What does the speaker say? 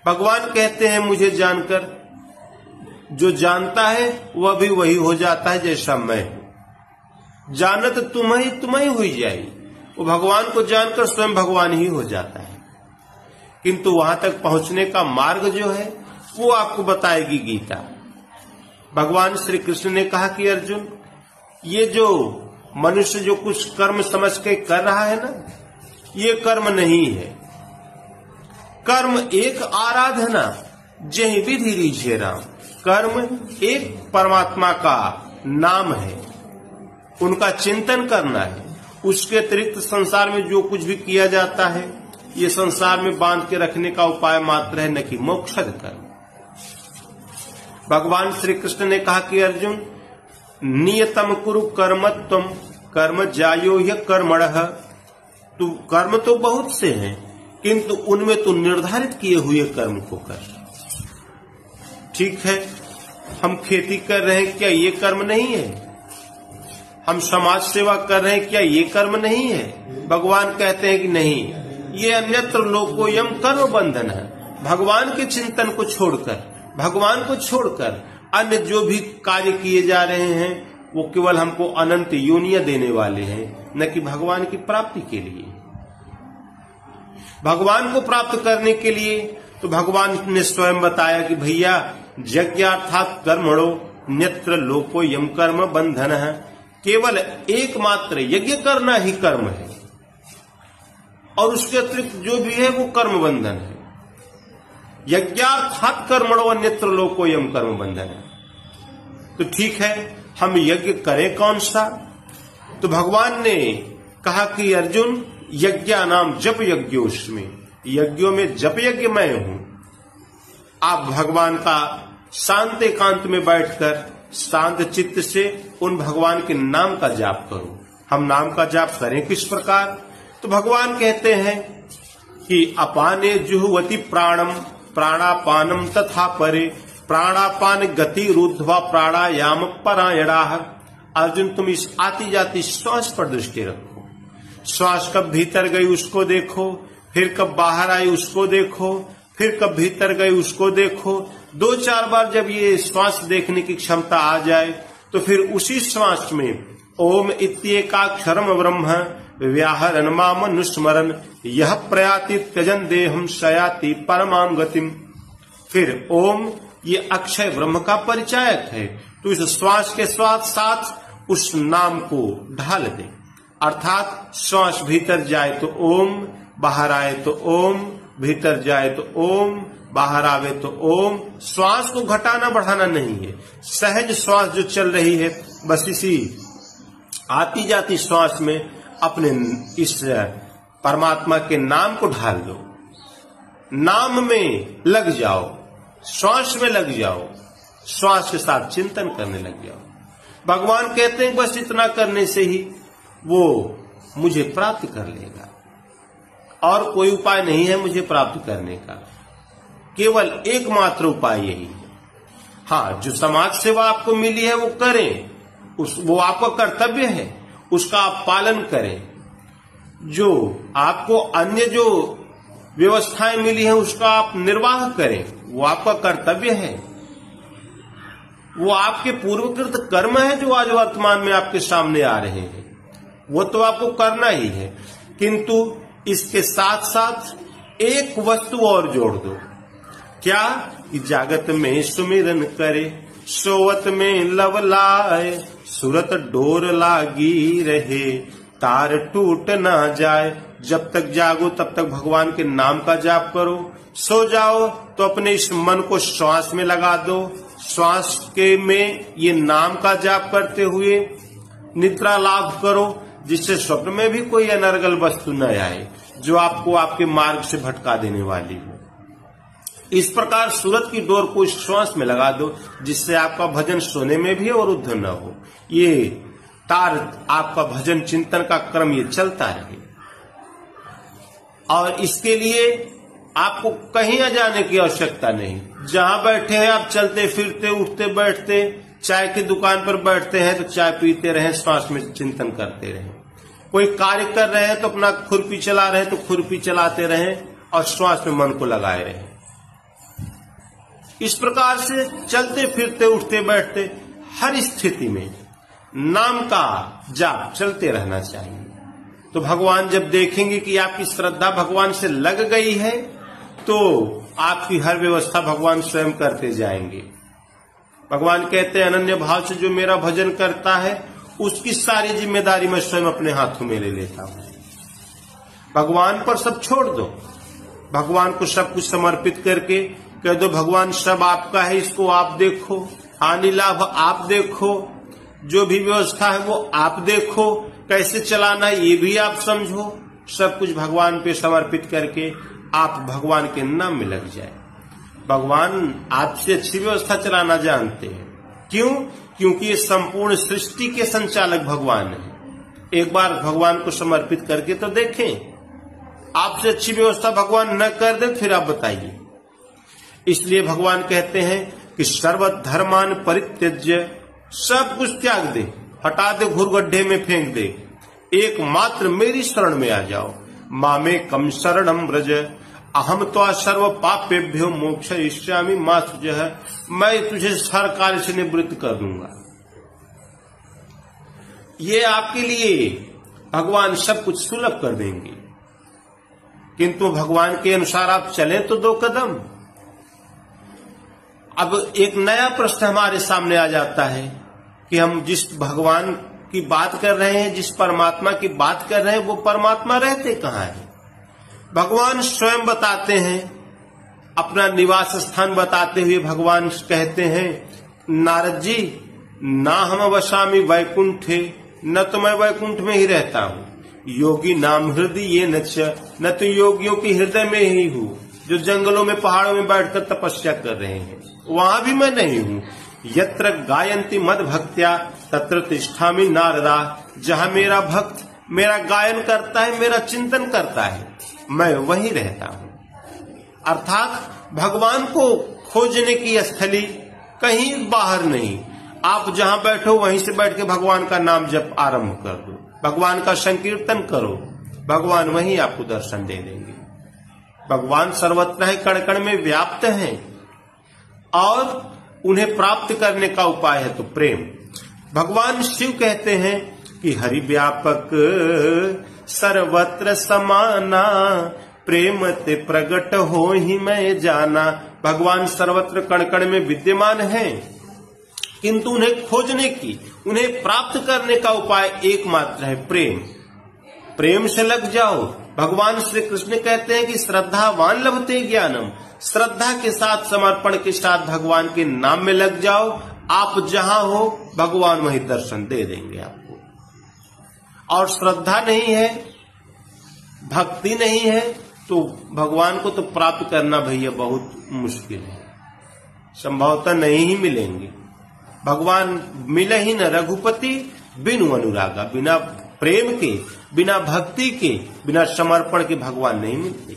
भगवान कहते हैं मुझे जानकर जो जानता है वह भी वही हो जाता है जैसा मैं हूं। जानत तुम ही हुई जाई, वो भगवान को जानकर स्वयं भगवान ही हो जाता है। किंतु वहां तक पहुंचने का मार्ग जो है वो आपको बताएगी गीता। भगवान श्री कृष्ण ने कहा कि अर्जुन, ये जो मनुष्य जो कुछ कर्म समझ के कर रहा है ना, ये कर्म नहीं है। कर्म एक आराधना जही विधि रीझे राम। कर्म एक परमात्मा का नाम है, उनका चिंतन करना है। उसके अतिरिक्त संसार में जो कुछ भी किया जाता है ये संसार में बांध के रखने का उपाय मात्र है, न कि मोक्षद कर्म। भगवान श्री कृष्ण ने कहा कि अर्जुन, नियतम कुरु कर्मत्वम कर्म जायो ह्य कर्मणः। तू कर्म तो बहुत से हैं, किंतु उनमें तू निर्धारित किए हुए कर्म को कर। ठीक है, हम खेती कर रहे हैं, क्या ये कर्म नहीं है? हम समाज सेवा कर रहे हैं, क्या ये कर्म नहीं है? भगवान कहते हैं कि नहीं, ये अन्यत्र लोकोयम कर्म बंधन है। भगवान के चिंतन को छोड़कर, भगवान को छोड़कर अन्य जो भी कार्य किए जा रहे हैं वो केवल हमको अनंत योनियां देने वाले हैं, न कि भगवान की प्राप्ति के लिए। भगवान को प्राप्त करने के लिए तो भगवान ने स्वयं बताया कि भैया यज्ञार्थात् कर्मणो अन्यत्र लोकोयम कर्म बंधन है। केवल एकमात्र यज्ञ करना ही कर्म है और उसके अतिरिक्त जो भी है वो कर्म बंधन है। यज्ञार्थात् कर्मणो अन्यत्र लोकोयम कर्म बंधन है। तो ठीक है, हम यज्ञ करें कौन सा? तो भगवान ने कहा कि अर्जुन, यज्ञा नाम जप यज्ञोस्मि, यज्ञों में जप यज्ञ मैं हूं। आप भगवान का शांत एकांत में बैठकर शांत चित्त से उन भगवान के नाम का जाप करो। हम नाम का जाप करें किस प्रकार? तो भगवान कहते हैं कि अपाने जुहवति प्राणम प्राणापानम तथा परे प्राणापान गति रुद्ध्वा प्राणायाम परायणाः। अर्जुन, तुम इस आती जाती श्वास पर दृष्टि रखो। श्वास कब भीतर गई उसको देखो, फिर कब बाहर आई उसको देखो, फिर कब भीतर गई उसको देखो। 2-4 बार जब ये श्वास देखने की क्षमता आ जाए तो फिर उसी श्वास में ओम इत्येकाक्षरम ब्रह्म व्याहरण मामनुस्मरन् यह प्रयाति त्यजन देहम शयाति परमां गतिम। फिर ओम ये अक्षय ब्रह्म का परिचायक है, तो इस श्वास के साथ साथ उस नाम को ढाल दे। अर्थात श्वास भीतर जाए तो ओम, बाहर आए तो ओम, भीतर जाए तो ओम, बाहर आवे तो ओम। श्वास को घटाना बढ़ाना नहीं है, सहज श्वास जो चल रही है बस इसी आती जाती श्वास में अपने इस परमात्मा के नाम को ढाल दो। नाम में लग जाओ, श्वास में लग जाओ, श्वास के साथ चिंतन करने लग जाओ। भगवान कहते हैं बस इतना करने से ही वो मुझे प्राप्त कर लेगा, और कोई उपाय नहीं है मुझे प्राप्त करने का, केवल एकमात्र उपाय यही है। हाँ, जो समाज सेवा आपको मिली है वो करें, वो आपका कर्तव्य है, उसका आप पालन करें। जो आपको अन्य जो व्यवस्थाएं मिली है उसका आप निर्वाह करें, वो आपका कर्तव्य है। वो आपके पूर्वकृत कर्म है जो आज वर्तमान में आपके सामने आ रहे हैं, वो तो आपको करना ही है। किंतु इसके साथ साथ एक वस्तु और जोड़ दो। क्या? कि जागत में सुमिरन करे, सोवत में लव लाए, सुरत डोर लागी रहे, तार टूट ना जाए। जब तक जागो तब तक भगवान के नाम का जाप करो। सो जाओ तो अपने इस मन को श्वास में लगा दो, श्वास के में ये नाम का जाप करते हुए निद्रा लाभ करो, जिससे स्वप्न में भी कोई अनर्गल वस्तु न आए जो आपको आपके मार्ग से भटका देने वाली हो। इस प्रकार सूरत की डोर को इस श्वास में लगा दो, जिससे आपका भजन सोने में भी अवरुद्ध न हो। ये तार आपका भजन चिंतन का क्रम ये चलता रहे, और इसके लिए आपको कहीं जाने की आवश्यकता नहीं। जहां बैठे हैं आप चलते फिरते उठते बैठते, चाय की दुकान पर बैठते हैं तो चाय पीते रहें, श्वास में चिंतन करते रहें। कोई कार्य कर रहे हैं तो अपना खुरपी चला रहे हैं तो खुरपी चलाते रहें और श्वास में मन को लगाए रहें। इस प्रकार से चलते फिरते उठते बैठते हर स्थिति में नाम का जाप चलते रहना चाहिए। तो भगवान जब देखेंगे कि आपकी श्रद्धा भगवान से लग गई है तो आपकी हर व्यवस्था भगवान स्वयं करते जाएंगे। भगवान कहते हैं अनन्य भाव से जो मेरा भजन करता है उसकी सारी जिम्मेदारी मैं स्वयं अपने हाथों में ले लेता हूं। भगवान पर सब छोड़ दो, भगवान को सब कुछ समर्पित करके कह दो भगवान सब आपका है, इसको आप देखो, हानि लाभ आप देखो, जो भी व्यवस्था है वो आप देखो, कैसे चलाना है ये भी आप समझो। सब कुछ भगवान पे समर्पित करके आप भगवान के नाम में लग जाए। भगवान आपसे अच्छी व्यवस्था चलाना जानते हैं। क्यों? क्योंकि ये संपूर्ण सृष्टि के संचालक भगवान है। एक बार भगवान को समर्पित करके तो देखें, आपसे अच्छी व्यवस्था भगवान न कर दे फिर आप बताइए। इसलिए भगवान कहते हैं कि सर्वधर्मान परित्यज्य, सब कुछ त्याग दे, हटा दे, घुरगड्ढे में फेंक दे, एकमात्र मेरी शरण में आ जाओ। मामे कम शरणम व्रज अहम तो सर्व पापेभ्यो मोक्षयिष्यामि मा तुझः, मैं तुझे हर कार्य से निवृत्त कर दूंगा। ये आपके लिए भगवान सब कुछ सुलभ कर देंगे, किंतु भगवान के अनुसार आप चलें तो 2 कदम। अब एक नया प्रश्न हमारे सामने आ जाता है कि हम जिस भगवान की बात कर रहे हैं, जिस परमात्मा की बात कर रहे हैं, वो परमात्मा रहते कहाँ है? भगवान स्वयं बताते हैं, अपना निवास स्थान बताते हुए भगवान कहते हैं नारद जी, ना हम वसामी वैकुंठे, न तो मैं वैकुंठ में ही रहता हूँ, योगी नाम हृदय ये न तो योगियों की हृदय में ही हूँ, जो जंगलों में पहाड़ों में बैठकर तपस्या कर रहे हैं वहां भी मैं नहीं हूँ। यत्र गायन्ति मद भक्त्या तत्र तिष्ठामि नारदा, जहाँ मेरा भक्त मेरा गायन करता है, मेरा चिंतन करता है, मैं वहीं रहता हूँ। अर्थात भगवान को खोजने की स्थली कहीं बाहर नहीं, आप जहाँ बैठो वहीं से बैठ के भगवान का नाम जप आरंभ कर दो, भगवान का संकीर्तन करो, भगवान वहीं आपको दर्शन दे देंगे। भगवान सर्वत्र है, कण कण में व्याप्त हैं और उन्हें प्राप्त करने का उपाय है तो प्रेम। भगवान शिव कहते हैं कि हरि व्यापक सर्वत्र समाना, प्रेम ते प्रगट हो ही मैं जाना। भगवान सर्वत्र कण कण में विद्यमान हैं, किंतु उन्हें खोजने की, उन्हें प्राप्त करने का उपाय एकमात्र है प्रेम। प्रेम से लग जाओ। भगवान श्री कृष्ण कहते हैं कि श्रद्धावान लभते ज्ञानम, श्रद्धा के साथ, समर्पण के साथ भगवान के नाम में लग जाओ। आप जहां हो भगवान वहीं दर्शन दे देंगे आपको। और श्रद्धा नहीं है, भक्ति नहीं है तो भगवान को तो प्राप्त करना भैया बहुत मुश्किल है, संभवतः नहीं ही मिलेंगे। भगवान मिले ही न रघुपति बिनु अनुरागा, बिना प्रेम के, बिना भक्ति के, बिना समर्पण के भगवान नहीं मिलते।